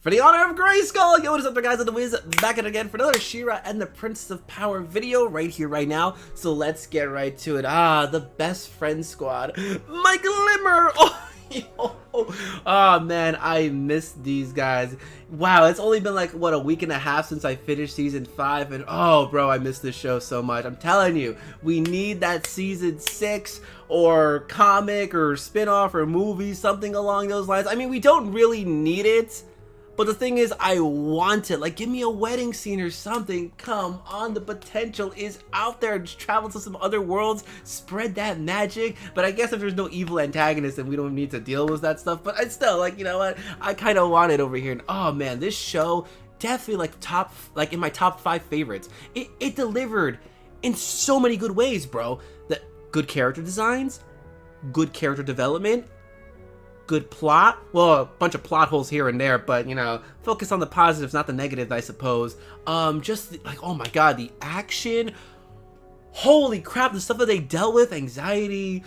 For the honor of Grayskull, yo, what is up there, guys? The Wiz back at it again for another She-Ra and the Princess of Power video right here, right now. So let's get right to it. The best friend squad. My Glimmer! Oh man, I missed these guys. Wow, it's only been like, what, a week and a half since I finished season 5, and oh bro, I missed this show so much. I'm telling you, we need that season 6 or comic or spin-off or movie, something along those lines. I mean, we don't really need it, but the thing is, I want it. Like, give me a wedding scene or something. Come on, the potential is out there. Just travel to some other worlds, spread that magic. But I guess if there's no evil antagonist, then we don't need to deal with that stuff. But I still, like, you know what? I kind of want it over here. And oh man, this show definitely like in my top 5 favorites. It delivered in so many good ways, bro. The good character designs, good character development, good plot. Well, a bunch of plot holes here and there, but you know, focus on the positives, not the negatives, I suppose. Just like, oh my god, the action, holy crap, the stuff that they dealt with, anxiety,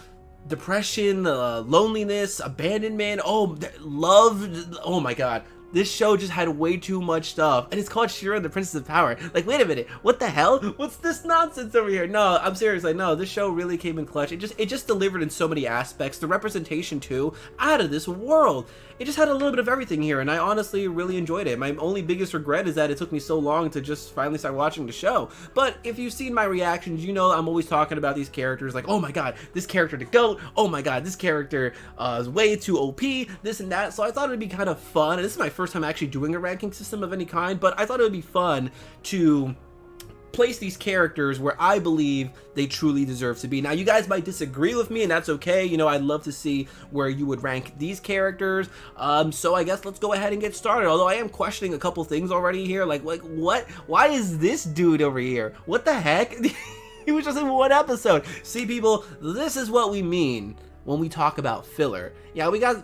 depression, loneliness, abandonment, love, oh my god. This show just had way too much stuff, and it's called She-Ra and the Princess of Power. Like, wait a minute, what the hell? What's this nonsense over here? No, I'm serious. Like, no, this show really came in clutch. It just delivered in so many aspects. The representation too, out of this world. It just had a little bit of everything here, and I honestly really enjoyed it. My only biggest regret is that it took me so long to just finally start watching the show. But if you've seen my reactions, you know I'm always talking about these characters. Like, oh my god, this character the GOAT. Oh my god, this character is way too OP. This and that. So I thought it'd be kind of fun. And this is my first time actually doing a ranking system of any kind, but I thought it would be fun to place these characters where I believe they truly deserve to be. Now, you guys might disagree with me, and that's okay. You know, I'd love to see where you would rank these characters. So I guess let's go ahead and get started. Although I am questioning a couple things already here. Like what? Why is this dude over here? What the heck? He was just in one episode. See, people, this is what we mean when we talk about filler. Yeah, we got...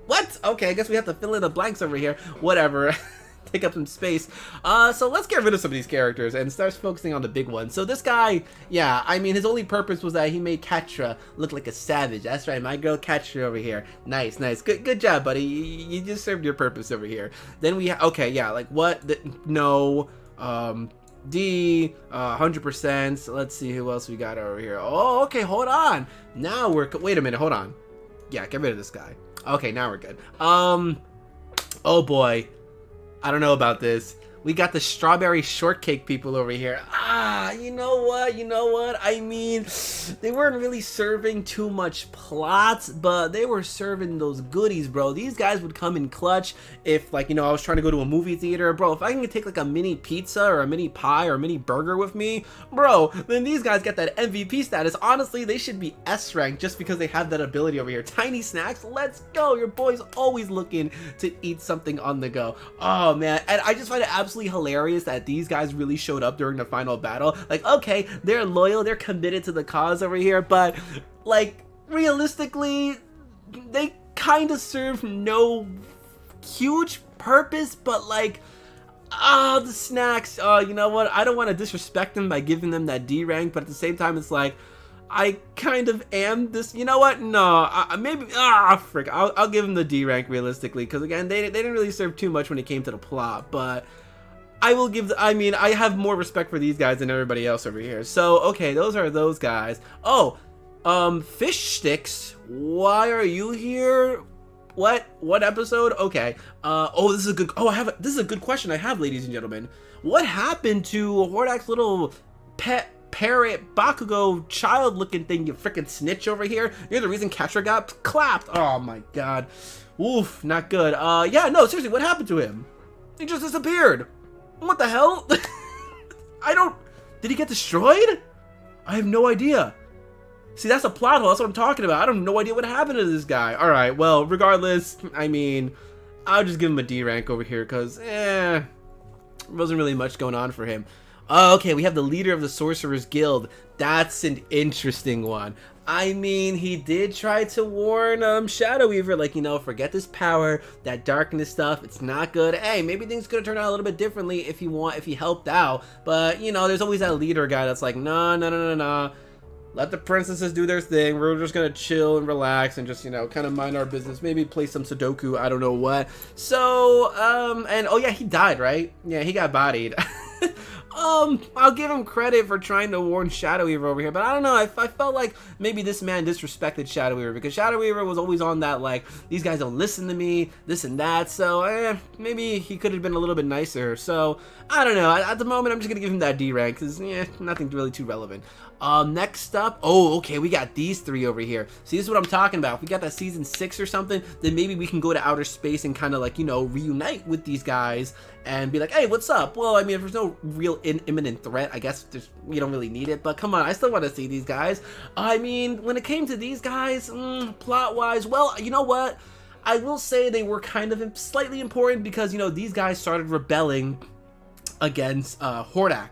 What? Okay, I guess we have to fill in the blanks over here. Whatever. Take up some space. So let's get rid of some of these characters and start focusing on the big ones. So this guy, yeah, I mean, his only purpose was that he made Catra look like a savage. That's right, my girl Catra over here. Nice, nice. Good job, buddy. You just served your purpose over here. Then we, okay, yeah, like what? No, D, 100%. Let's see who else we got over here. Oh, okay, hold on. Now we're, wait a minute, hold on. Yeah, get rid of this guy. Okay, now we're good. Oh boy. I don't know about this. We got the strawberry shortcake people over here. You know what? I mean, they weren't really serving too much plots, but they were serving those goodies, bro. These guys would come in clutch if, like, you know, I was trying to go to a movie theater. Bro, if I can take, like, a mini pizza or a mini pie or a mini burger with me, bro, then these guys get that MVP status. Honestly, they should be S rank just because they have that ability over here. Tiny snacks, let's go. Your boy's always looking to eat something on the go. Oh, man. And I just find it absolutely hilarious that these guys really showed up during the final battle. Like, okay, they're loyal, they're committed to the cause over here, but like realistically they kind of serve no huge purpose. But like, the snacks, you know what, I don't want to disrespect them by giving them that D rank, but at the same time it's like I kind of am this, you know what, no, maybe, frick, I'll give them the D rank realistically, because again, they didn't really serve too much when it came to the plot. But I will give, I mean, I have more respect for these guys than everybody else over here. So, okay, those are those guys. Oh, Fish Sticks, why are you here? What episode? Okay. Oh, this is a good, this is a good question I have, ladies and gentlemen. What happened to Hordak's little pet parrot Bakugo child looking thing, you freaking snitch over here? You're the reason Catra got clapped. Oh my god. Oof, not good. Yeah, no, seriously, what happened to him? He just disappeared. What the hell? Did he get destroyed? I have no idea. See, that's a plot hole. That's what I'm talking about. I have no idea what happened to this guy. All right, well, regardless, I mean, I'll just give him a D rank over here because, wasn't really much going on for him. Okay, we have the leader of the Sorcerer's Guild. That's an interesting one. I mean, he did try to warn Shadow Weaver, like, you know, forget this power, that darkness stuff, it's not good. Hey, maybe things could have turned out a little bit differently if he helped out. But, you know, there's always that leader guy that's like, no. let the princesses do their thing. We're just gonna chill and relax and just, you know, kind of mind our business. Maybe play some Sudoku, I don't know what. So, and oh yeah, he died, right? Yeah, he got bodied. I'll give him credit for trying to warn Shadow Weaver over here, but I don't know, I felt like maybe this man disrespected Shadow Weaver, because Shadow Weaver was always on that, like, these guys don't listen to me, this and that, so, maybe he could have been a little bit nicer. So, I don't know, at the moment, I'm just gonna give him that D rank, because, nothing really too relevant. Next up, oh, okay, we got these three over here. See, this is what I'm talking about. If we got that season 6 or something, then maybe we can go to outer space and kind of, like, you know, reunite with these guys and be like, hey, what's up? Well, I mean, if there's no real imminent threat, I guess we don't really need it, but come on, I still want to see these guys. I mean, when it came to these guys, plot-wise, well, you know what? I will say they were kind of slightly important because, you know, these guys started rebelling against Hordak,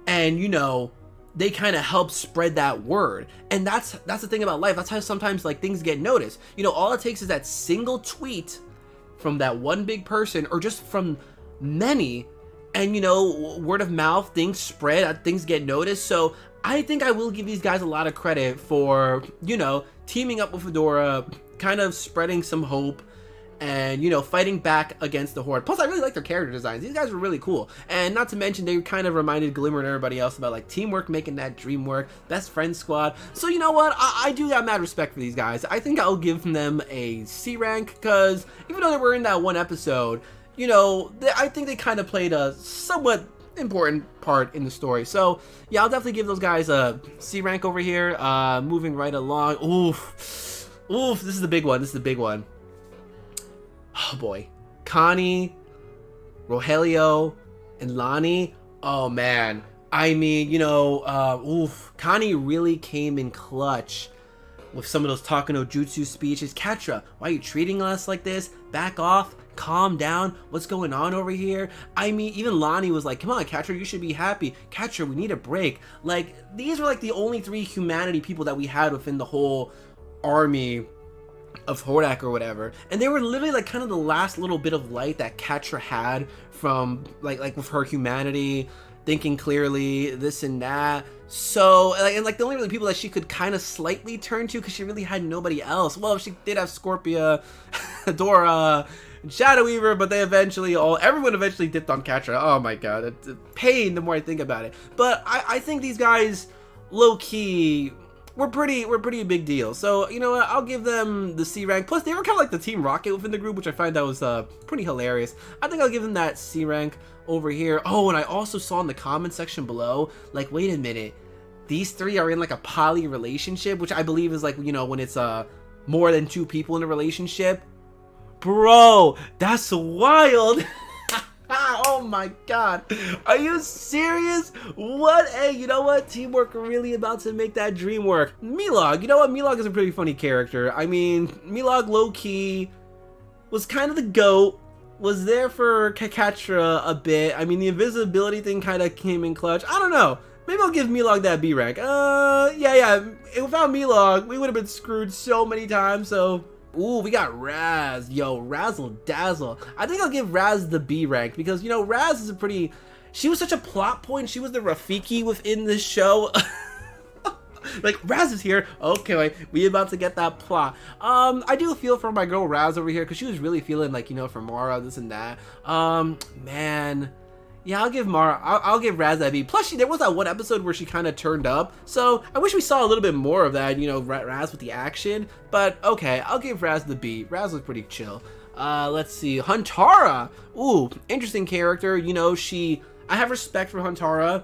and, you know, they kind of help spread that word. And that's the thing about life. That's how sometimes, like, things get noticed. You know, all it takes is that single tweet from that one big person, or just from many, and, you know, word of mouth, things spread, things get noticed. So I think I will give these guys a lot of credit for, you know, teaming up with Adora, kind of spreading some hope, and, you know, fighting back against the Horde. Plus, I really like their character designs. These guys were really cool. And not to mention, they kind of reminded Glimmer and everybody else about, like, teamwork making that dream work, best friend squad. So, you know what? I do got mad respect for these guys. I think I'll give them a C rank, because even though they were in that one episode, you know, I think they kind of played a somewhat important part in the story. So, yeah, I'll definitely give those guys a C rank over here. Moving right along. Oof, this is the big one. This is the big one. Oh boy, Connie, Rogelio, and Lonnie. Oh man, I mean, you know, Connie really came in clutch with some of those talking no jutsu speeches. Catra, why are you treating us like this? Back off, calm down. What's going on over here? I mean, even Lonnie was like, come on, Catra, you should be happy. Catra, we need a break. Like, these were like the only three humanity people that we had within the whole army of Hordak or whatever, and they were literally like kind of the last little bit of light that Catra had from like with her humanity, thinking clearly, this and that. So and like the only really people that she could kind of slightly turn to, because she really had nobody else. Well, she did have Scorpio, Adora, and Shadow Weaver, but everyone eventually dipped on Catra. Oh my god, it's a pain the more I think about it. But I think these guys, low key, we're pretty a big deal. So, you know what, I'll give them the C rank. Plus, they were kind of like the Team Rocket within the group, which I find that was pretty hilarious. I think I'll give them that C rank over here. Oh, and I also saw in the comment section below, like, wait a minute, these three are in like a poly relationship, which I believe is like, you know, when it's more than two people in a relationship. Bro, that's wild. Oh my god, are you serious? What? Hey, you know what? Teamwork really about to make that dream work. Milog, you know what? Milog is a pretty funny character. I mean, Milog low-key was kind of the GOAT, was there for Catra a bit. I mean, the invisibility thing kind of came in clutch. I don't know. Maybe I'll give Milog that B rank. Yeah. Without Milog, we would have been screwed so many times, so... Ooh, we got Razz. Yo, Razzle Dazzle. I think I'll give Razz the B rank, because, you know, Razz is she was such a plot point. She was the Rafiki within this show. Like, Razz is here. Okay, we about to get that plot. I do feel for my girl Razz over here, because she was really feeling like, you know, for Mara, this and that. Man. Yeah, I'll give Razz that B. Plus, there was that one episode where she kind of turned up, so I wish we saw a little bit more of that, you know, Razz with the action. But, okay, I'll give Razz the B. Razz was pretty chill. Let's see, Huntara. Ooh, interesting character. You know, I have respect for Huntara.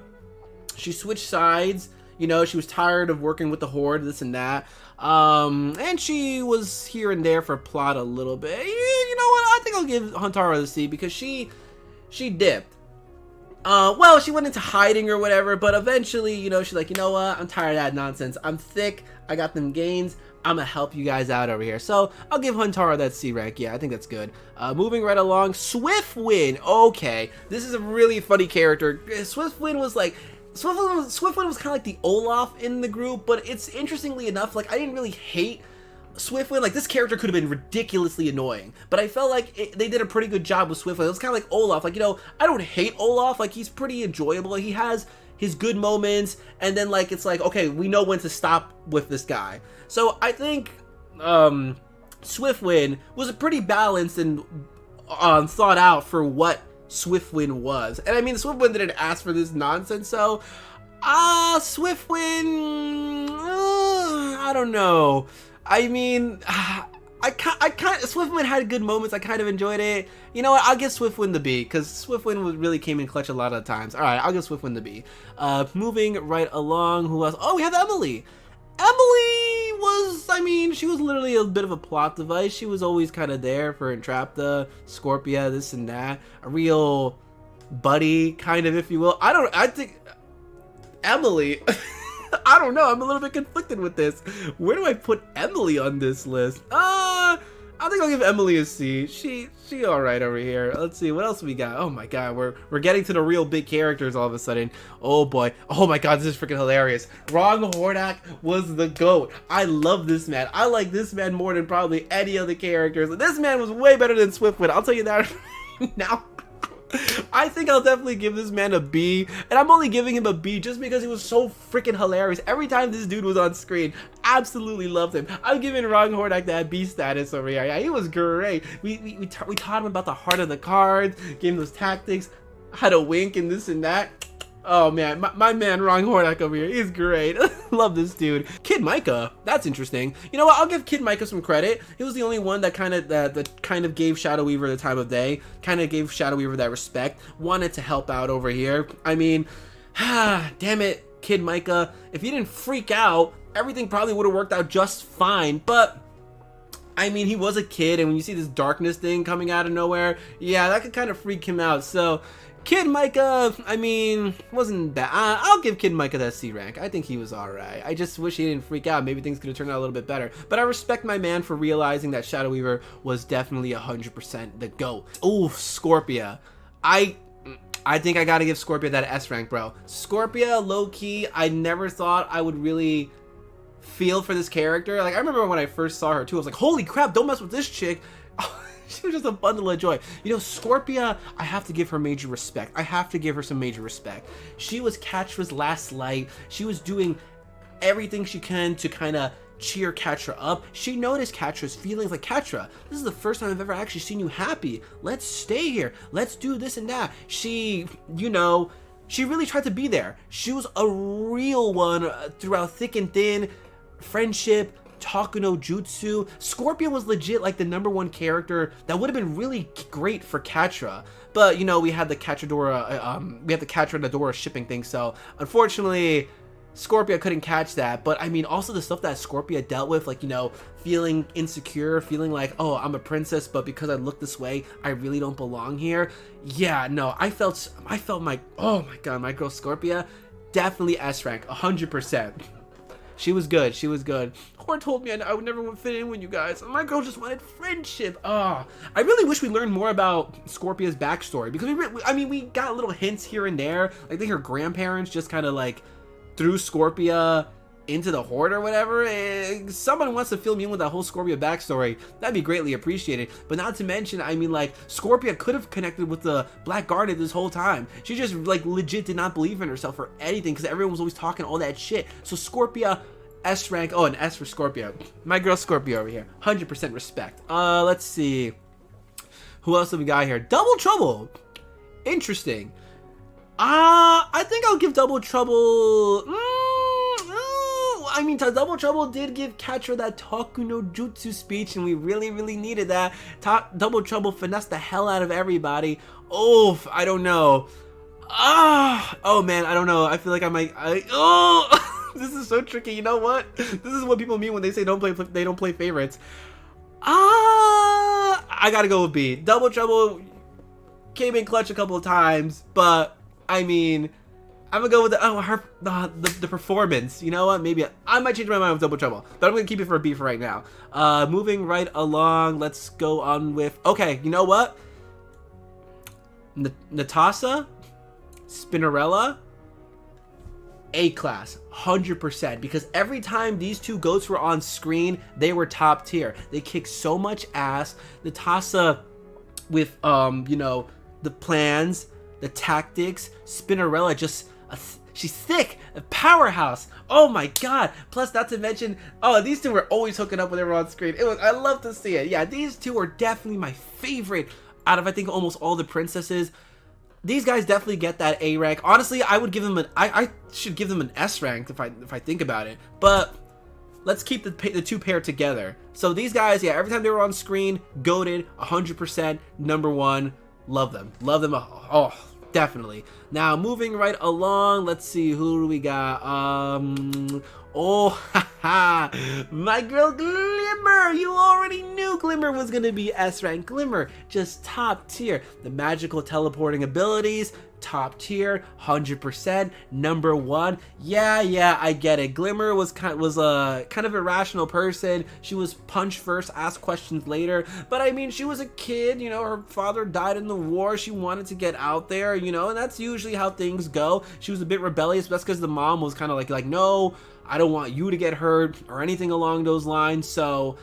She switched sides. You know, she was tired of working with the Horde, this and that. And she was here and there for plot a little bit. You know what? I think I'll give Huntara the C, because she dipped. Well, she went into hiding or whatever, but eventually, you know, she's like, you know what, I'm tired of that nonsense. I'm thick, I got them gains, I'm gonna help you guys out over here. So, I'll give Huntara that C rank. Yeah, I think that's good. Moving right along, Swiftwind. Okay, this is a really funny character. Swiftwind was kind of like the Olaf in the group, but it's interestingly enough, like, I didn't really hate Swiftwind. Like, this character could have been ridiculously annoying, but I felt like they did a pretty good job with Swiftwind. It was kind of like Olaf. Like, you know, I don't hate Olaf. Like, he's pretty enjoyable. He has his good moments, and then like it's like, okay, we know when to stop with this guy. So I think Swiftwind was a pretty balanced and thought out for what Swiftwind was. And I mean, Swiftwind didn't ask for this nonsense, so Swiftwind, I don't know. I mean, Swiftwind had good moments. I kind of enjoyed it. You know what? I'll give Swiftwind the B, because Swiftwind really came in clutch a lot of times. All right, I'll give Swiftwind the B. Moving right along, who else? Oh, we have Emily. Emily was, I mean, she was literally a bit of a plot device. She was always kind of there for Entrapta, Scorpio, this and that. A real buddy, kind of, if you will. I think Emily, I don't know. I'm a little bit conflicted with this. Where do I put Emily on this list? I think I'll give Emily a C. She all right over here. Let's see what else we got. Oh my god, we're getting to the real big characters all of a sudden. Oh boy. Oh my god, this is freaking hilarious. Hordak was the GOAT. I love this man. I like this man more than probably any other characters. This man was way better than Swiftwind. I'll tell you that now. I think I'll definitely give this man a B, and I'm only giving him a B just because he was so freaking hilarious. Every time this dude was on screen, absolutely loved him. I'm giving Hordak that B status over here. Yeah, he was great. We taught him about the heart of the cards, gave him those tactics, how to wink and this and that. Oh man, my man Hordak over here, he's great. Love this dude. Kid Micah, that's interesting. You know what? I'll give Kid Micah some credit. He was the only one that kind of gave Shadow Weaver the time of day, kind of gave Shadow Weaver that respect, wanted to help out over here. I mean, damn it, Kid Micah. If you didn't freak out, everything probably would have worked out just fine. But I mean, he was a kid, and when you see this darkness thing coming out of nowhere, yeah, that could kind of freak him out. So Kid Micah, I mean, wasn't bad. I'll give Kid Micah that C rank. I think he was alright. I just wish he didn't freak out. Maybe things could have turned out a little bit better. But I respect my man for realizing that Shadow Weaver was definitely 100% the GOAT. Ooh, Scorpio. I think I gotta give Scorpio that S rank, bro. Scorpio, low-key, I never thought I would really feel for this character. Like, I remember when I first saw her, too, I was like, holy crap, don't mess with this chick. She was just a bundle of joy. You know, Scorpio, I have to give her major respect. I have to give her some major respect. She was Catra's last light. She was doing everything she can to kind of cheer Catra up. She noticed Catra's feelings, like, Catra, this is the first time I've ever actually seen you happy. Let's stay here. Let's do this and that. She, you know, she really tried to be there. She was a real one throughout thick and thin, friendship, Taku no Jutsu. Scorpio was legit like the #1 character that would have been really great for Catra, but you know, we had the Catra and Adora shipping thing, so unfortunately Scorpio couldn't catch that. But I mean, also the stuff that Scorpio dealt with, like, you know, feeling insecure, feeling like, oh, I'm a princess, but because I look this way, I really don't belong here. Yeah, no, I felt my, oh my god, my girl Scorpio, definitely S rank, 100%. She was good. She was good. Hor told me I would never fit in with you guys. My girl just wanted friendship. I really wish we learned more about Scorpia's backstory, because we got little hints here and there. Like, I think her grandparents just kind of like threw Scorpia into the Horde or whatever. Someone wants to fill me in with that whole Scorpia backstory, that'd be greatly appreciated. But not to mention, I mean, like, Scorpia could have connected with the Black Garnet this whole time. She just, like, legit did not believe in herself or anything, because everyone was always talking all that shit. So Scorpia, S rank. Oh, an S for Scorpio. My girl Scorpio over here, 100% respect. Let's see, who else have we got here? Double Trouble, interesting. I think I'll give Double Trouble, I mean, Double Trouble did give Catra that Taku no Jutsu speech, and we really, really needed that. Double Trouble finessed the hell out of everybody. Oh, I don't know. Oh man, I don't know. I feel like I might. This is so tricky. You know what? This is what people mean when they say they don't play favorites. I gotta go with B. Double Trouble came in clutch a couple of times, but I mean, I'm gonna go with the performance. You know what? Maybe I might change my mind with Double Trouble, but I'm gonna keep it for a B for right now. Moving right along, let's go on with. Okay, you know what? Natasha, Spinnerella, A-class, 100%, because every time these two goats were on screen, they were top tier. They kicked so much ass. Natasha with you know, the plans, the tactics. Spinnerella just She's thick, a powerhouse. Oh my god. Plus, not to mention, oh, these two were always hooking up whenever on screen. I love to see it. Yeah, these two are definitely my favorite out of, I think, almost all the princesses. These guys definitely get that A rank. Honestly, I would give them I should give them an S rank if I think about it. But let's keep the two pair together. So these guys, yeah, every time they were on screen, goated, 100%, number one. Love them. Love them. Oh, definitely. Now, moving right along, let's see, who do we got? Oh, haha, my girl Glimmer. You already knew Glimmer was going to be S rank. Glimmer, just top tier. The magical teleporting abilities, top tier, 100%, number one. Yeah, I get it. Glimmer was kind of irrational person. She was punch first, ask questions later. But I mean, she was a kid, you know, her father died in the war. She wanted to get out there, you know, and that's usually how things go. She was a bit rebellious, but that's because the mom was kind of like, no, I don't want you to get hurt or anything along those lines. So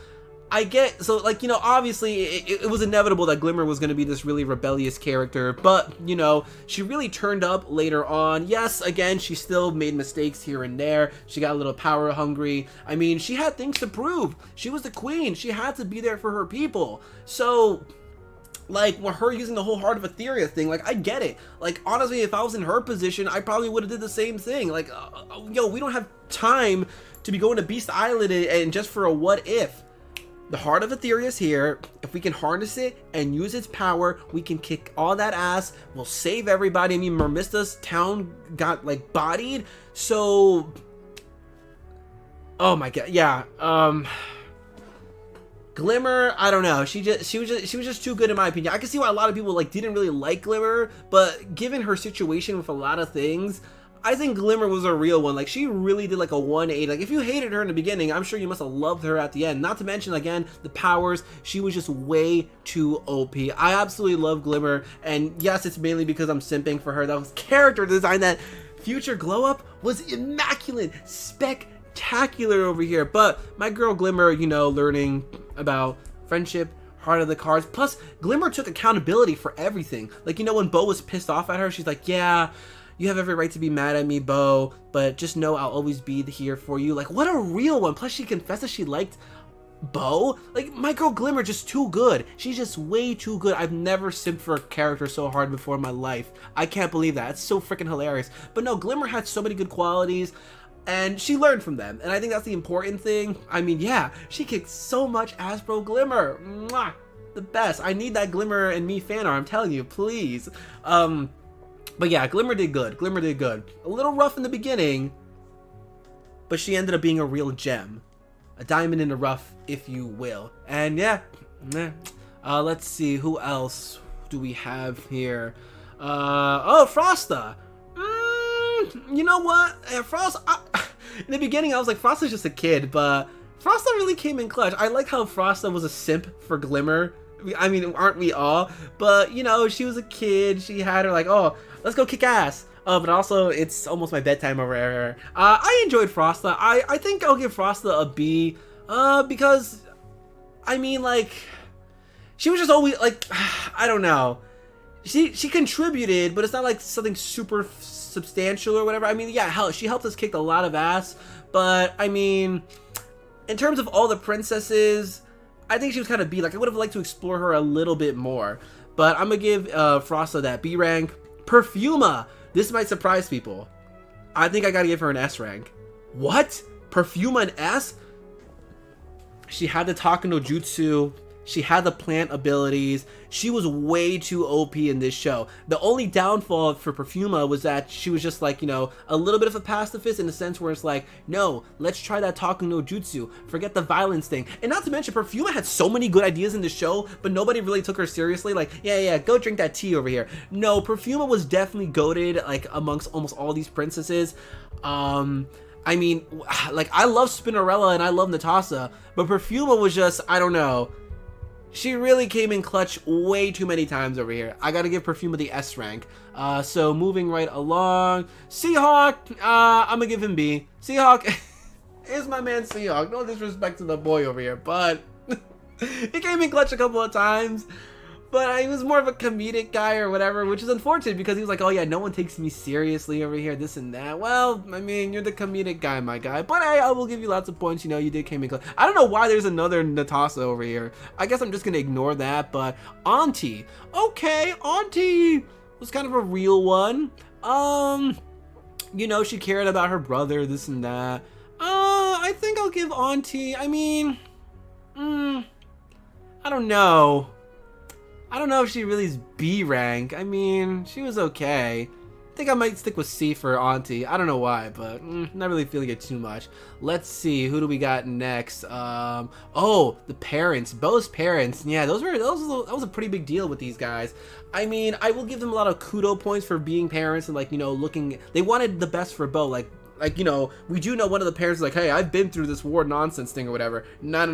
I get, so like, you know, obviously it was inevitable that Glimmer was going to be this really rebellious character, but, you know, she really turned up later on. Yes, again, she still made mistakes here and there. She got a little power hungry. I mean, she had things to prove. She was the queen. She had to be there for her people. So, like, with her using the whole Heart of Etheria thing, like, I get it. Like, honestly, if I was in her position, I probably would have did the same thing. Like, yo, we don't have time to be going to Beast Island and just for a what if. The Heart of Etheria is here. If we can harness it and use its power, we can kick all that ass. We'll save everybody. I mean, Mermista's town got, like, bodied. So, oh my god, yeah. Glimmer, I don't know. She was just too good in my opinion. I can see why a lot of people like didn't really like Glimmer, but given her situation with a lot of things, I think Glimmer was a real one. Like, she really did like a 180. Like, if you hated her in the beginning, I'm sure you must have loved her at the end. Not to mention, again, the powers. She was just way too OP. I absolutely love Glimmer, and yes, it's mainly because I'm simping for her. That was character design. That future glow up was immaculate, spectacular over here. But my girl Glimmer, you know, learning about friendship, heart of the cards. Plus, Glimmer took accountability for everything. Like, you know, when Bo was pissed off at her, she's like, yeah, you have every right to be mad at me, Bo, but just know I'll always be here for you. Like, what a real one. Plus, she confessed that she liked Bo. Like, my girl Glimmer, just too good. She's just way too good. I've never simped for a character so hard before in my life. I can't believe that. It's so freaking hilarious. But no, Glimmer had so many good qualities, and she learned from them, and I think that's the important thing. I mean, yeah, she kicked so much ass, bro. Glimmer, mwah, the best. I need that Glimmer and me fan art, I'm telling you, please. But yeah, Glimmer did good. Glimmer did good. A little rough in the beginning, but she ended up being a real gem. A diamond in the rough, if you will. And yeah, let's see, who else do we have here? Oh, Frosta. You know what? Frosta, in the beginning I was like, Frosta's just a kid, but Frosta really came in clutch. I like how Frosta was a simp for Glimmer. I mean, aren't we all? But, you know, she was a kid. She had her like, oh, let's go kick ass. But also, it's almost my bedtime over here. I enjoyed Frosta. I think I'll give Frosta a B. Because, I mean, like, she was just always, like, I don't know. She contributed, but it's not like something super substantial or whatever. I mean, yeah, hell, she helped us kick a lot of ass. But, I mean, in terms of all the princesses, I think she was kind of B. Like, I would have liked to explore her a little bit more. But I'm going to give Frosta that B rank. Perfuma. This might surprise people. I think I got to give her an S rank. What? Perfuma an S? She had the Taka no Jutsu. She had the plant abilities. She was way too OP in this show. The only downfall for Perfuma was that she was just like, you know, a little bit of a pacifist in the sense where it's like, no, let's try that Taka no Jutsu. Forget the violence thing. And not to mention, Perfuma had so many good ideas in the show, but nobody really took her seriously. Like, yeah, go drink that tea over here. No, Perfuma was definitely goated, like, amongst almost all these princesses. I mean, like, I love Spinnerella and I love Natasha, but Perfuma was just, I don't know. She really came in clutch way too many times over here. I gotta give Perfuma the S rank. So moving right along, Seahawk, I'm gonna give him B. Seahawk is my man Seahawk. No disrespect to the boy over here, but he came in clutch a couple of times. but he was more of a comedic guy or whatever, which is unfortunate because he was like, oh yeah, no one takes me seriously over here, this and that. Well, I mean, you're the comedic guy, my guy. But hey, I will give you lots of points. You know, you did came in close. I don't know why there's another Natasha over here. I guess I'm just gonna ignore that. But Auntie, okay, Auntie was kind of a real one. You know, she cared about her brother, this and that. I think I'll give Auntie. I mean, I don't know. I don't know if she really is B rank. I mean, she was okay. I think I might stick with C for Auntie. I don't know why, but not really feeling it too much. Let's see, who do we got next? Oh, the parents, Bo's parents. Yeah, that was a pretty big deal with these guys. I mean, I will give them a lot of kudo points for being parents and, like, you know, they wanted the best for Bo. Like, you know, we do know one of the parents is like, hey, I've been through this war nonsense thing or whatever. No.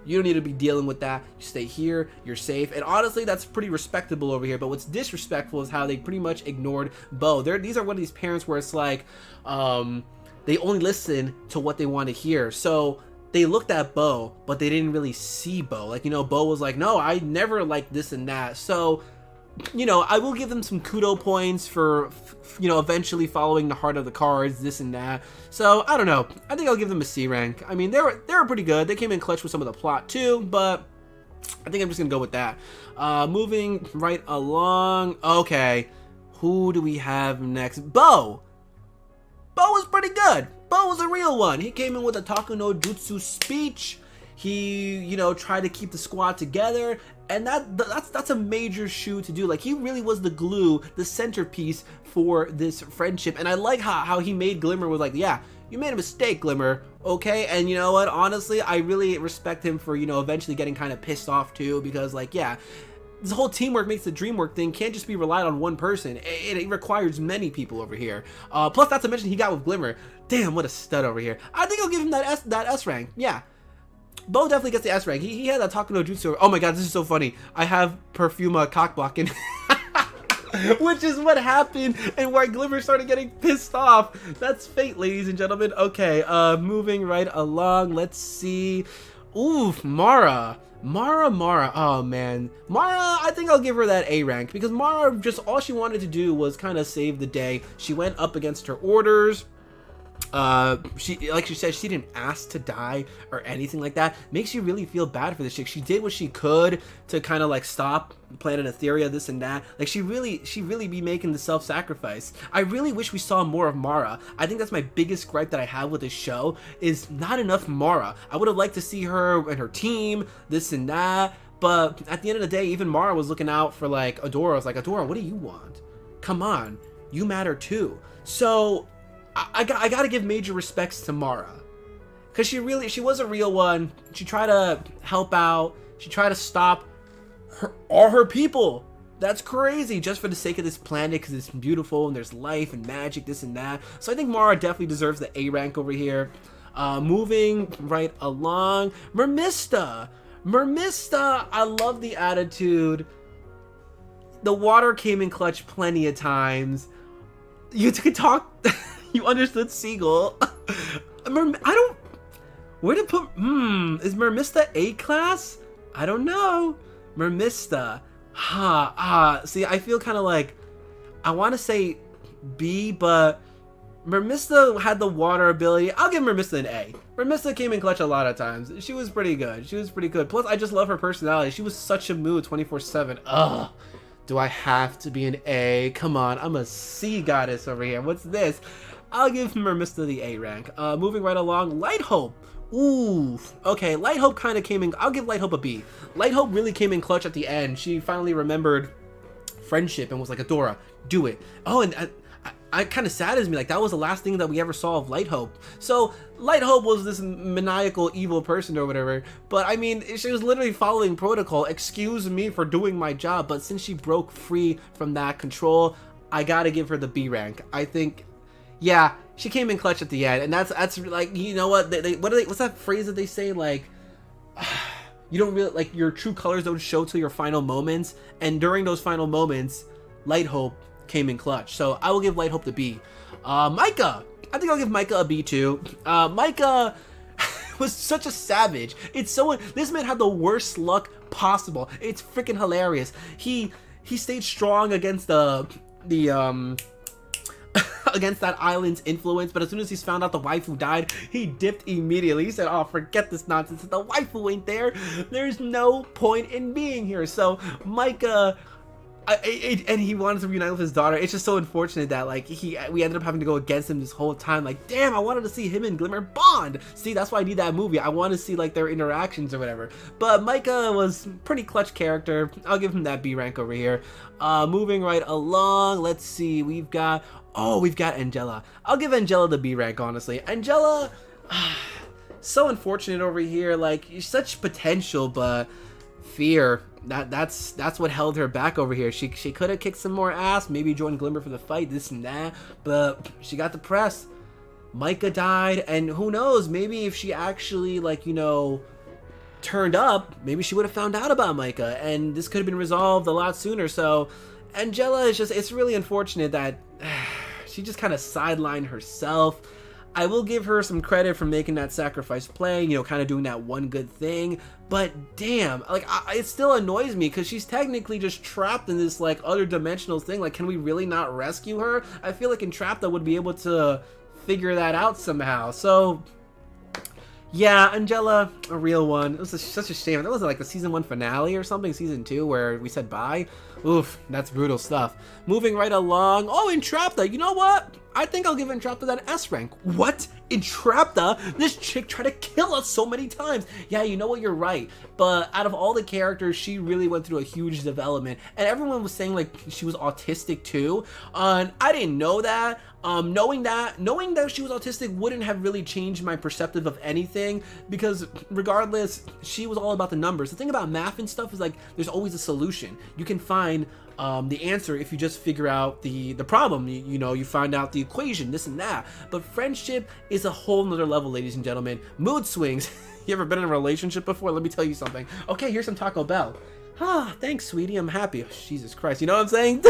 You don't need to be dealing with that. You stay here. You're safe. And honestly, that's pretty respectable over here. But what's disrespectful is how they pretty much ignored Bo. These are one of these parents where it's like, they only listen to what they want to hear. So they looked at Bo, but they didn't really see Bo. Like, you know, Bo was like, no, I never liked this and that. So, you know, I will give them some kudo points for, you know, eventually following the heart of the cards, this and that. So, I don't know. I think I'll give them a C rank. I mean, they were pretty good. They came in clutch with some of the plot too, but I think I'm just going to go with that. Moving right along. Okay. Who do we have next? Bo! Bo was pretty good. Bo was a real one. He came in with a Taku no Jutsu speech. He, you know, tried to keep the squad together, and that's a major shoe to do. Like, he really was the glue, the centerpiece for this friendship. And I like how he made Glimmer was like, yeah, you made a mistake, Glimmer, okay? And you know what, honestly, I really respect him for, you know, eventually getting kind of pissed off too, because, like, yeah, this whole teamwork makes the dream work thing can't just be relied on one person. It requires many people over here. Plus, not to mention, he got with Glimmer. Damn, what a stud over here. I think I'll give him that S rank. Yeah. Bo definitely gets the S rank. He had that Taku no Jutsu. Oh my god, this is so funny. I have Perfuma cockblocking. Which is what happened and why Glimmer started getting pissed off. That's fate, ladies and gentlemen. Okay, moving right along. Let's see. Oof, Mara. Oh man. Mara, I think I'll give her that A rank because Mara, just all she wanted to do was kind of save the day. She went up against her orders. Like she said, she didn't ask to die or anything like that. Makes you really feel bad for this chick. She did what she could to kind of like stop Planet Etheria, this and that. Like she really be making the self-sacrifice. I really wish we saw more of Mara. I think that's my biggest gripe that I have with this show is not enough Mara. I would have liked to see her and her team, this and that. But at the end of the day, even Mara was looking out for like Adora. I was like, Adora, what do you want? Come on, you matter too. So I gotta give major respects to Mara, because she was a real one. She tried to help out. She tried to stop all her people. That's crazy, just for the sake of this planet, because it's beautiful and there's life and magic, this and that. So I think Mara definitely deserves the A rank over here. Moving right along, Mermista, I love the attitude. The water came in clutch plenty of times. You could talk. You understood Seagull. Where to put, is Mermista A class? I don't know. Mermista. See, I feel kind of like, I want to say B, but Mermista had the water ability. I'll give Mermista an A. Mermista came in clutch a lot of times. She was pretty good. Plus, I just love her personality. She was such a mood 24/7. Ugh. Do I have to be an A? Come on, I'm a C goddess over here. What's this? I'll give Mermista the A rank. Moving right along, Light Hope. Ooh, okay, Light Hope kind of came in. I'll give Light Hope a B. Light Hope really came in clutch at the end. She finally remembered friendship and was like, Adora, do it. Oh, and I kind of saddens me, like that was the last thing that we ever saw of Light Hope. So Light Hope was this maniacal evil person or whatever, but I mean, she was literally following protocol. Excuse me for doing my job, but since she broke free from that control, I gotta give her the B rank. I think, yeah, she came in clutch at the end, and that's like, you know what, what's that phrase that they say, like, you don't really, like, your true colors don't show till your final moments, and during those final moments, Light Hope came in clutch. So I will give Light Hope the B. Micah, I think I'll give Micah a B too. Micah, was such a savage. This man had the worst luck possible. It's freaking hilarious. He stayed strong against the against that island's influence, but as soon as he's found out the waifu died, he dipped immediately. He said, oh, forget this nonsense. If the waifu ain't there, there's no point in being here. So Micah, and he wanted to reunite with his daughter. It's just so unfortunate that like we ended up having to go against him this whole time. Like, damn, I wanted to see him and Glimmer bond. See, that's why I need that movie. I want to see like their interactions or whatever. But Micah was pretty clutch character. I'll give him that B rank over here. Moving right along, let's see. We've got Angela. I'll give Angela the B rank, honestly. Angela, so unfortunate over here. Like, such potential, but fear. That's what held her back over here. She could have kicked some more ass, maybe joined Glimmer for the fight, this and that, but she got depressed. Micah died, and who knows, maybe if she actually, like, you know, turned up, maybe she would have found out about Micah, and this could have been resolved a lot sooner. So Angela is just, it's really unfortunate that she just kind of sidelined herself. I will give her some credit for making that sacrifice play, you know, kind of doing that one good thing, but damn, like, it still annoys me because she's technically just trapped in this, like, other dimensional thing. Like, can we really not rescue her? I feel like Entrapta would be able to figure that out somehow. So yeah, Angela, a real one. It was such a shame. That was like the season 1 finale or something, season 2, where we said bye. Oof, that's brutal stuff. Moving right along. Oh, Entrapta, you know what? I think I'll give Entrapta that S rank. What? Entrapta? This chick tried to kill us so many times. Yeah, you know what? You're right. But out of all the characters, she really went through a huge development. And everyone was saying, like, she was autistic too. And I didn't know that. Knowing that she was autistic wouldn't have really changed my perspective of anything, because regardless, she was all about the numbers. The thing about math and stuff is, like, there's always a solution. You can find the answer if you just figure out the problem. You know, you find out the equation, this and that. But friendship is a whole nother level, ladies and gentlemen. Mood swings. You ever been in a relationship before? Let me tell you something. Okay, here's some Taco Bell. Ah, thanks, sweetie. I'm happy. Oh, Jesus Christ. You know what I'm saying?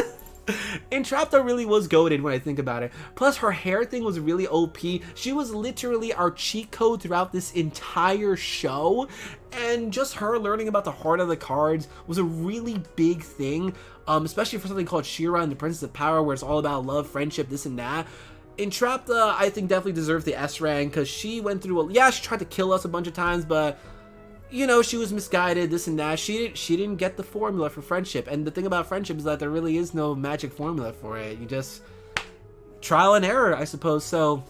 Entrapta really was goated when I think about it. Plus, her hair thing was really OP. She was literally our cheat code throughout this entire show. And just her learning about the heart of the cards was a really big thing. Especially for something called She-Ra and the Princess of Power, where it's all about love, friendship, this and that. Entrapta, I think, definitely deserves the S rank, because she went through yeah, she tried to kill us a bunch of times, but you know, she was misguided, this and that. She didn't get the formula for friendship. And the thing about friendship is that there really is no magic formula for it. You just trial and error, I suppose. So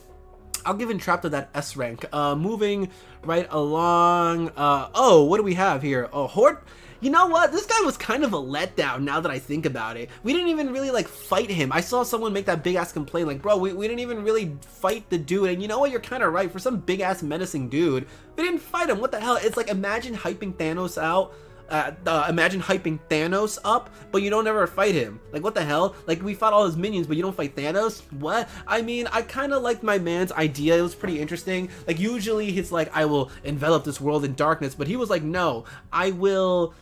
I'll give Entrapta that S rank. Moving right along. Oh, what do we have here? Oh, you know what? This guy was kind of a letdown now that I think about it. We didn't even really, like, fight him. I saw someone make that big-ass complaint, like, bro, we didn't even really fight the dude. And you know what? You're kind of right. For some big-ass menacing dude, we didn't fight him. What the hell? It's like, imagine hyping Thanos out. Imagine hyping Thanos up, but you don't ever fight him. Like, what the hell? Like, we fought all his minions, but you don't fight Thanos? What? I mean, I kind of liked my man's idea. It was pretty interesting. Like, usually it's like, I will envelop this world in darkness, but he was like, no, I will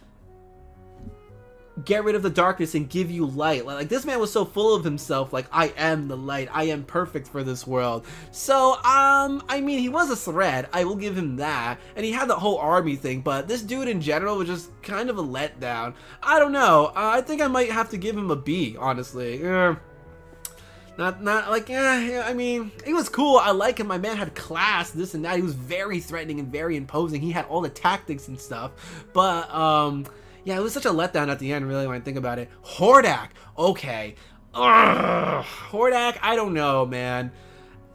get rid of the darkness and give you light. Like, this man was so full of himself, like, I am the light, I am perfect for this world. So I mean, he was a threat, I will give him that, and he had the whole army thing, but this dude in general was just kind of a letdown. I don't know, I think I might have to give him a B, honestly. Not like, I mean, he was cool. I like him. My man had class, this and that. He was very threatening and very imposing. He had all the tactics and stuff, but yeah, it was such a letdown at the end, really, when I think about it. Hordak! Okay. Ugh. Hordak, I don't know, man.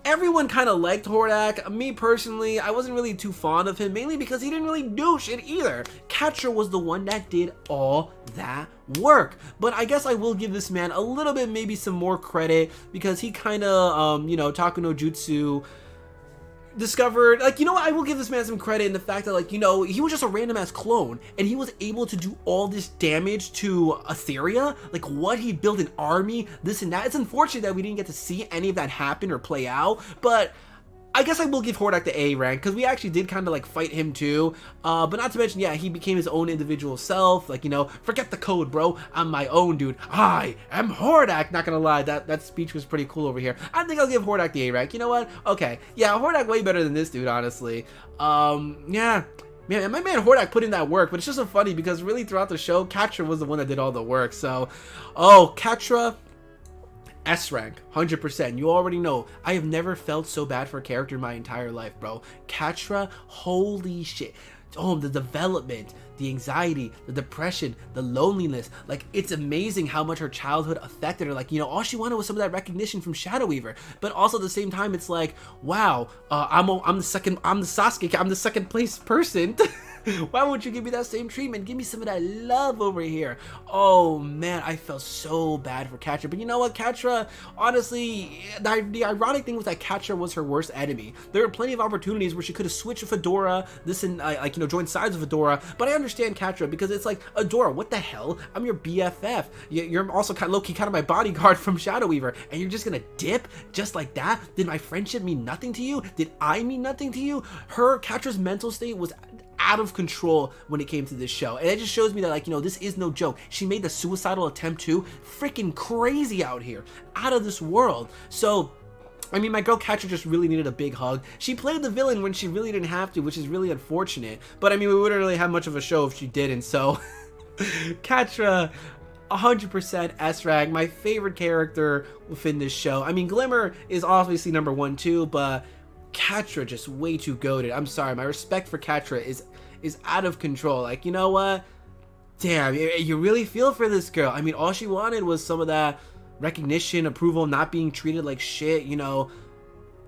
Everyone kind of liked Hordak. Me, personally, I wasn't really too fond of him, mainly because he didn't really do shit either. Catra was the one that did all that work. But I guess I will give this man a little bit, maybe some more credit, because he kind of, you know, Taku no Jutsu discovered, like, you know what, I will give this man some credit in the fact that, like, you know, he was just a random ass clone and he was able to do all this damage to Etheria. Like, what, he built an army, this and that. It's unfortunate that we didn't get to see any of that happen or play out, but I guess I will give Hordak the A rank, because we actually did kind of like fight him too, but not to mention, yeah, he became his own individual self, like, you know, forget the code, bro, I'm my own dude, I am Hordak. Not gonna lie, that speech was pretty cool over here. I think I'll give Hordak the A rank. You know what, okay, yeah, Hordak way better than this dude, honestly. Yeah, man, my man Hordak put in that work, but it's just so funny because really throughout the show, Catra was the one that did all the work. So, oh, Catra, S rank, 100%. You already know. I have never felt so bad for a character in my entire life, bro. Catra, holy shit. Oh, the development, the anxiety, the depression, the loneliness. Like, it's amazing how much her childhood affected her. Like, you know, all she wanted was some of that recognition from Shadow Weaver. But also at the same time, it's like, wow, I'm the Sasuke, I'm the second place person. Why won't you give me that same treatment? Give me some of that love over here. Oh man, I felt so bad for Catra. But you know what, Catra, honestly, the ironic thing was that Catra was her worst enemy. There were plenty of opportunities where she could have switched with Adora, like, you know, joined sides with Adora. But I understand Catra because it's like, Adora, what the hell? I'm your BFF. You're also kind of low-key kind of my bodyguard from Shadow Weaver, and you're just gonna dip just like that? Did my friendship mean nothing to you? Did I mean nothing to you? Catra's mental state was out of control when it came to this show, and it just shows me that, like, you know, this is no joke. She made the suicidal attempt too. Freaking crazy out here, out of this world. So I mean, my girl Catra just really needed a big hug. She played the villain when she really didn't have to, which is really unfortunate, but I mean, we wouldn't really have much of a show if she didn't. So Catra, 100% S rank, my favorite character within this show. I mean, Glimmer is obviously number 1 too, but Catra just way too goated. I'm sorry, my respect for Catra is out of control. Like, you know what? Damn, you really feel for this girl. I mean, all she wanted was some of that recognition, approval, not being treated like shit, you know,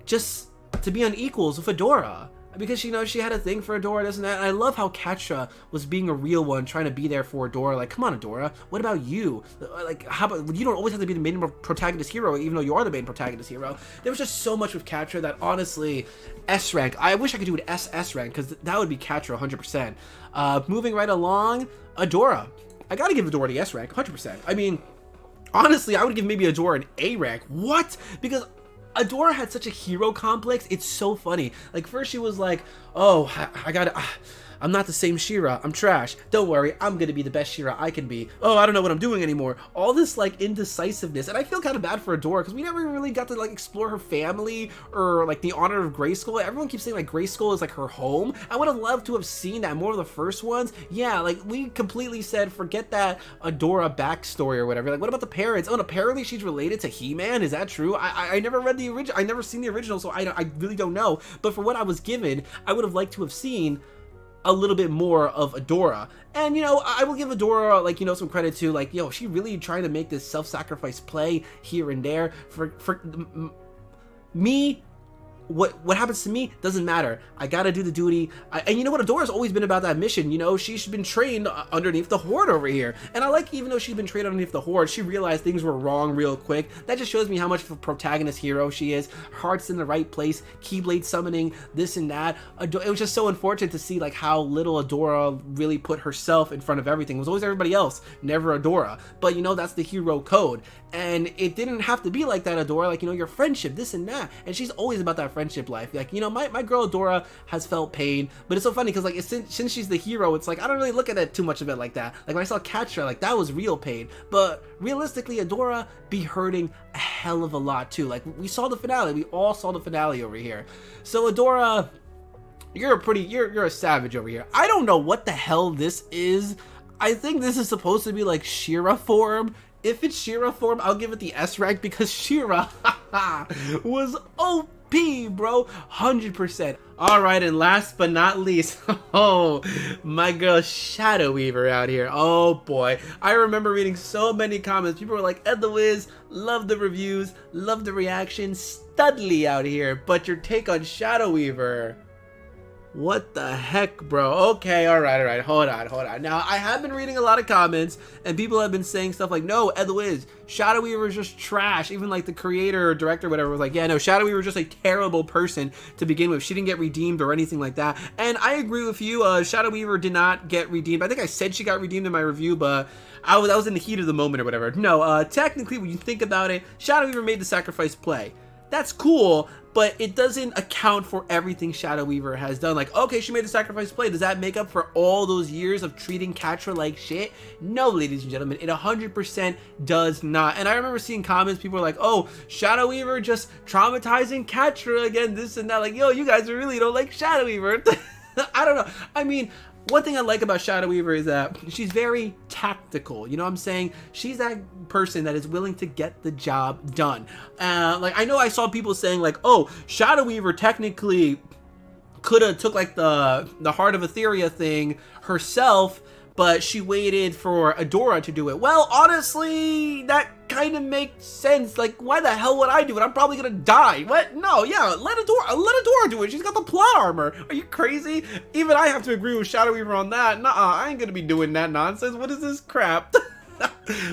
just to be on equals with Adora. Because, you know, she had a thing for Adora, this and that. And I love how Catra was being a real one, trying to be there for Adora. Like, come on, Adora, what about you? Like, how about, you don't always have to be the main protagonist hero, even though you are the main protagonist hero. There was just so much with Catra that, honestly, S rank. I wish I could do an SS rank, because that would be Catra 100%. Moving right along, Adora. I gotta give Adora the S rank, 100%. I mean, honestly, I would give maybe Adora an A rank. What? Because Adora had such a hero complex. It's so funny. Like, first she was like, oh, I'm not the same She-Ra. I'm trash. Don't worry, I'm gonna be the best She-Ra I can be. Oh, I don't know what I'm doing anymore. All this, like, indecisiveness. And I feel kind of bad for Adora because we never really got to, like, explore her family or, like, the honor of Grayskull. Everyone keeps saying, like, Grayskull is, like, her home. I would have loved to have seen that more of the first ones. Yeah, like, we completely said, forget that Adora backstory or whatever. Like, what about the parents? Oh, and apparently she's related to He-Man. Is that true? I never read the original. I never seen the original, so I really don't know. But for what I was given, I would have liked to have seen a little bit more of Adora. And, you know, I will give Adora, like, you know, some credit to, like, yo, she really trying to make this self-sacrifice play here and there. For me, what happens to me doesn't matter. I gotta do the duty. And you know what? Adora's always been about that mission. You know, she's been trained underneath the Horde over here. And I like, even though she's been trained underneath the Horde, she realized things were wrong real quick. That just shows me how much of a protagonist hero she is. Heart's in the right place. Keyblade summoning, this and that. It was just so unfortunate to see, like, how little Adora really put herself in front of everything. It was always everybody else, never Adora. But, you know, that's the hero code. And it didn't have to be like that, Adora. Like, you know, your friendship, this and that. And she's always about that friendship life. Like, you know, my girl Adora has felt pain, but it's so funny because, like, since she's the hero, it's like I don't really look at it too much of it like that. Like, when I saw Catra, like, that was real pain, but realistically, Adora be hurting a hell of a lot too. Like, we saw the finale, we all saw the finale over here. So Adora, you're a savage over here. I don't know what the hell this is. I think this is supposed to be like She-Ra form. If it's She-Ra form, I'll give it the S rank because She-Ra was OP, bro, 100%. All right, and last but not least, oh, my girl Shadow Weaver out here. Oh boy, I remember reading so many comments. People were like, Ed the Wiz, love the reviews, love the reactions, studly out here, but your take on Shadow Weaver. What the heck, bro? Okay, all right, hold on. Now, I have been reading a lot of comments, and people have been saying stuff like, no, Ed the Wiz, Shadow Weaver is just trash. Even, like, the creator or director or whatever was like, yeah, no, Shadow Weaver is just a terrible person to begin with. She didn't get redeemed or anything like that. And I agree with you. Shadow Weaver did not get redeemed. I think I said she got redeemed in my review, but I was in the heat of the moment or whatever. No, technically, when you think about it, Shadow Weaver made the sacrifice play. that's cool, but it doesn't account for everything Shadow Weaver has done. Like, okay, she made the sacrifice play. Does that make up for all those years of treating Catra like shit? No, ladies and gentlemen, it 100% does not. And I remember seeing comments, people were like, oh, Shadow Weaver just traumatizing Catra again, this and that. Like, yo, you guys really don't like Shadow Weaver. I don't know. I mean, one thing I like about Shadow Weaver is that she's very tactical. You know what I'm saying? She's that person that is willing to get the job done. Like, I know I saw people saying like, oh, Shadow Weaver technically could have took like the Heart of Etheria thing herself, but she waited for Adora to do it. Well, honestly, that kind of makes sense. Like, why the hell would I do it? I'm probably gonna die. What? No, yeah, let Adora do it. She's got the plot armor. Are you crazy? Even I have to agree with Shadow Weaver on that. Nuh-uh, I ain't gonna be doing that nonsense. What is this crap?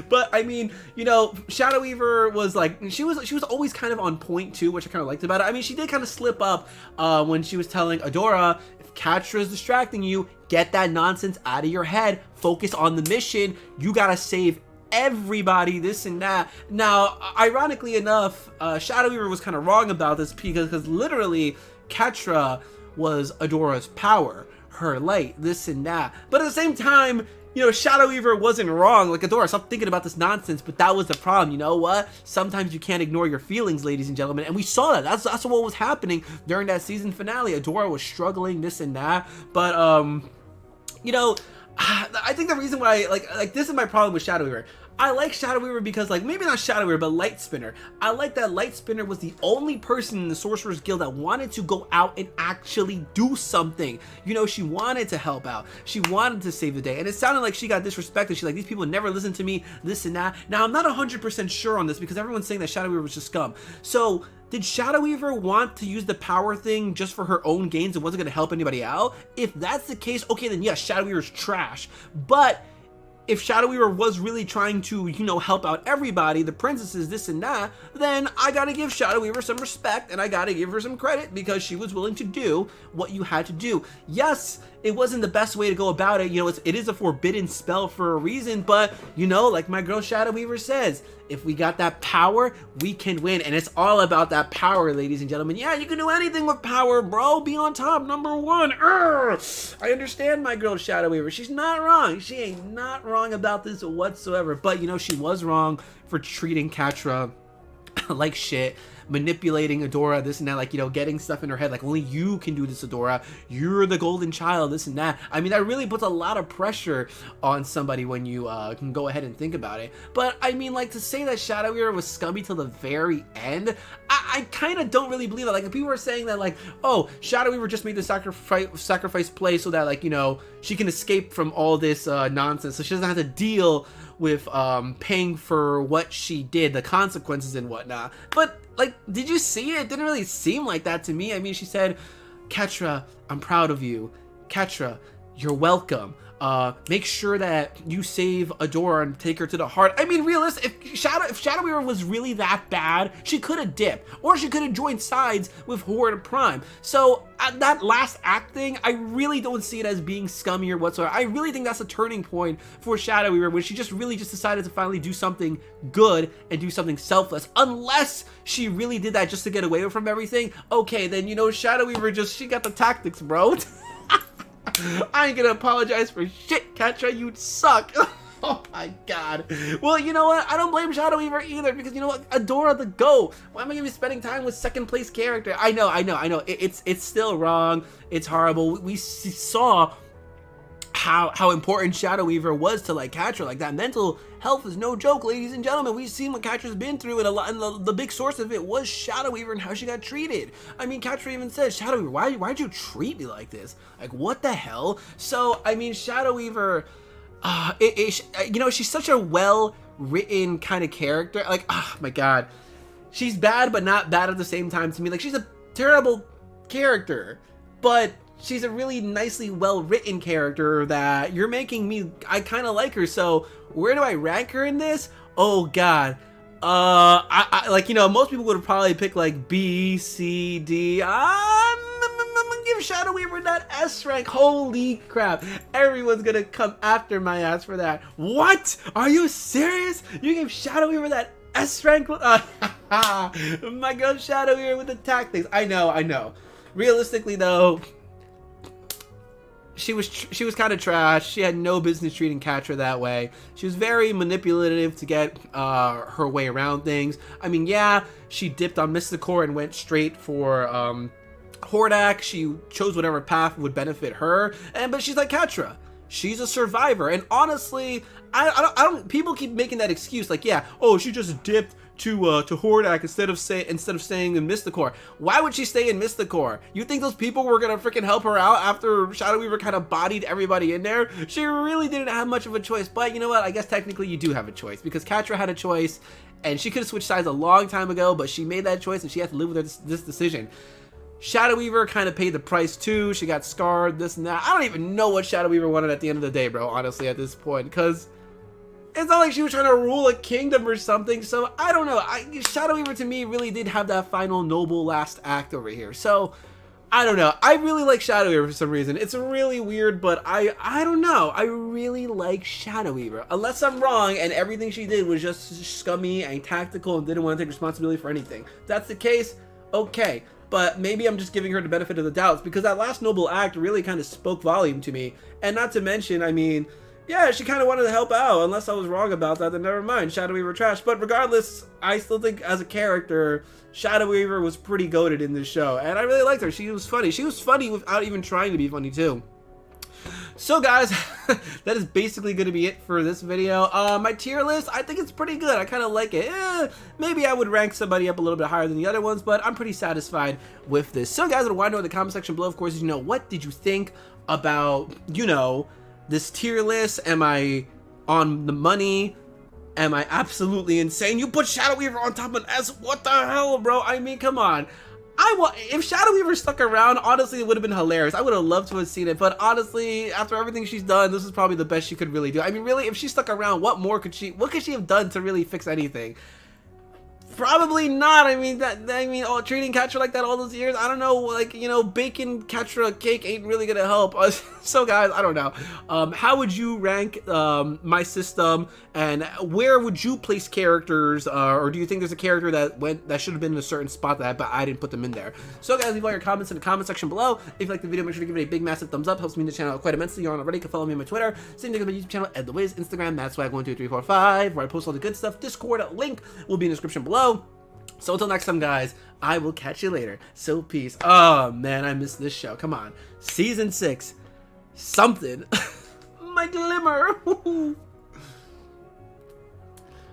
But I mean, you know, Shadow Weaver was like, she was always kind of on point too, which I kind of liked about it. I mean, she did kind of slip up when she was telling Adora, if Catra is distracting you, get that nonsense out of your head, focus on the mission, you gotta save everybody, this and that. Now, ironically enough, Shadow Weaver was kind of wrong about this because literally Catra was Adora's power, her light, this and that. But at the same time, you know, Shadow Weaver wasn't wrong. Like, Adora, stop thinking about this nonsense, but that was the problem. You know what? Sometimes you can't ignore your feelings, ladies and gentlemen, and we saw that. That's what was happening during that season finale. Adora was struggling, this and that, but, you know, I think the reason why, like this is my problem with Shadow Weaver. I like Shadow Weaver because, like, maybe not Shadow Weaver, but Light Spinner. I like that Light Spinner was the only person in the Sorcerer's Guild that wanted to go out and actually do something. You know, she wanted to help out. She wanted to save the day. And it sounded like she got disrespected. She's like, these people never listen to me, this and that. Now, I'm not 100% sure on this because everyone's saying that Shadow Weaver was just scum. So, did Shadow Weaver want to use the power thing just for her own gains and wasn't going to help anybody out? If that's the case, okay, then yes, Shadow Weaver's trash. But if Shadow Weaver was really trying to, you know, help out everybody, the princesses, this and that, then I gotta give Shadow Weaver some respect and I gotta give her some credit because she was willing to do what you had to do. Yes, it wasn't the best way to go about it. You know, it is a forbidden spell for a reason, but, you know, like my girl Shadow Weaver says, if we got that power, we can win. And it's all about that power, ladies and gentlemen. Yeah, you can do anything with power, bro. Be on top, #1. Urgh. I understand my girl Shadow Weaver. She's not wrong. She ain't not wrong about this whatsoever. But, you know, she was wrong for treating Catra like shit, manipulating Adora, this and that, like, you know, getting stuff in her head, like, only you can do this, Adora, you're the golden child, this and that. I mean, that really puts a lot of pressure on somebody when you can go ahead and think about it. But I mean, like, to say that Shadow Weaver was scummy till the very end, I kind of don't really believe that. Like, people are saying that, like, oh, Shadow Weaver just made the sacrifice play so that, like, you know, she can escape from all this nonsense, so she doesn't have to deal with paying for what she did, the consequences and whatnot. But, like, did you see it? It didn't really seem like that to me. I mean, she said, Catra, I'm proud of you. Catra, you're welcome. Make sure that you save Adora and take her to the heart. I mean, realistic, if Shadow Weaver was really that bad, she could have dipped, or she could have joined sides with Horde Prime. So that last act thing, I really don't see it as being scummy or whatsoever. I really think that's a turning point for Shadow Weaver, when she just decided to finally do something good and do something selfless. Unless she really did that just to get away from everything, okay, then, you know, Shadow Weaver she got the tactics, bro. I ain't gonna apologize for shit, Catra, you suck. Oh my god. Well, you know what? I don't blame Shadow Weaver either, because you know what? Adora the GOAT. Why am I gonna be spending time with second place character? I know. It's still wrong. It's horrible. We saw how important Shadow Weaver was to, like, Catra. Like, that mental health is no joke, ladies and gentlemen. We've seen what Catra's been through, and the big source of it was Shadow Weaver and how she got treated. I mean, Catra even says, Shadow Weaver, why'd you treat me like this? Like, what the hell? So, I mean, Shadow Weaver, you know, she's such a well-written kind of character. Like, oh my god. She's bad, but not bad at the same time to me. Like, she's a terrible character, but she's a really nicely well-written character that you're making me, I kind of like her. So where do I rank her in this? Oh god. I like, you know, most people would probably pick like B, C, D. I'm gonna give Shadow Weaver that S rank. Holy crap. Everyone's gonna come after my ass for that. What? Are you serious? You gave Shadow Weaver that S rank. My god, Shadow Weaver with the tactics. I know. Realistically though, she was kind of trash. She had no business treating Catra that way. She was very manipulative to get her way around things. I mean, yeah, she dipped on Mysticor and went straight for Hordak. She chose whatever path would benefit her, but she's like Catra. She's a survivor, and honestly, I don't. People keep making that excuse, like, yeah, oh, she just dipped to Hordak instead of staying in Mysticor. Why would she stay in Mysticor? You think those people were gonna freaking help her out after Shadow Weaver kind of bodied everybody in there? She really didn't have much of a choice. But you know what? I guess technically you do have a choice, because Catra had a choice, and she could have switched sides a long time ago, but she made that choice, and she had to live with this decision. Shadow Weaver kind of paid the price too. She got scarred, this and that. I don't even know what Shadow Weaver wanted at the end of the day, bro, honestly, at this point, because it's not like she was trying to rule a kingdom or something. So I don't know. Shadow Weaver to me really did have that final noble last act over here. So I don't know. I really like Shadow Weaver for some reason. It's really weird, but I don't know. I really like Shadow Weaver. Unless I'm wrong and everything she did was just scummy and tactical and didn't want to take responsibility for anything. If that's the case, okay. But maybe I'm just giving her the benefit of the doubt, because that last noble act really kind of spoke volume to me. And not to mention, I mean, yeah, she kind of wanted to help out. Unless I was wrong about that, then never mind. Shadow Weaver trash. But regardless, I still think as a character, Shadow Weaver was pretty goated in this show. And I really liked her. She was funny. She was funny without even trying to be funny too. So guys, that is basically going to be it for this video. My tier list, I think it's pretty good. I kind of like it. Maybe I would rank somebody up a little bit higher than the other ones, but I'm pretty satisfied with this. So guys, I want to know in the comment section below, of course, what did you think about, this tier list? Am I on the money? Am I absolutely insane? You put Shadow Weaver on top of an S? What the hell, bro? I mean, come on. If Shadow Weaver stuck around, honestly, it would have been hilarious. I would have loved to have seen it, but honestly, after everything she's done, this is probably the best she could really do. I mean, really, if she stuck around, what could she have done to really fix anything? Probably not. I mean, treating Catra like that all those years, I don't know, like, baking Catra cake ain't really gonna help us. So guys, I don't know. How would you rank my system, and where would you place characters, or do you think there's a character that should have been in a certain spot but I didn't put them in there? So guys, leave all your comments in the comment section below. If you like the video, make sure to give it a big massive thumbs up. Helps me in the channel quite immensely. You're on already, you can follow me on my Twitter, same thing on my YouTube channel, and the Wiz, Instagram, that's why 12345, where I post all the good stuff. Discord link will be in the description below. So until next time, guys, I will catch you later. So peace. Oh man, I missed this show. Come on, season 6, something. My Glimmer.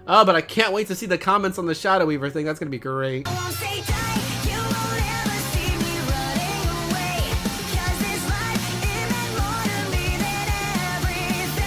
Oh, but I can't wait to see the comments on the Shadow Weaver thing. That's gonna be great.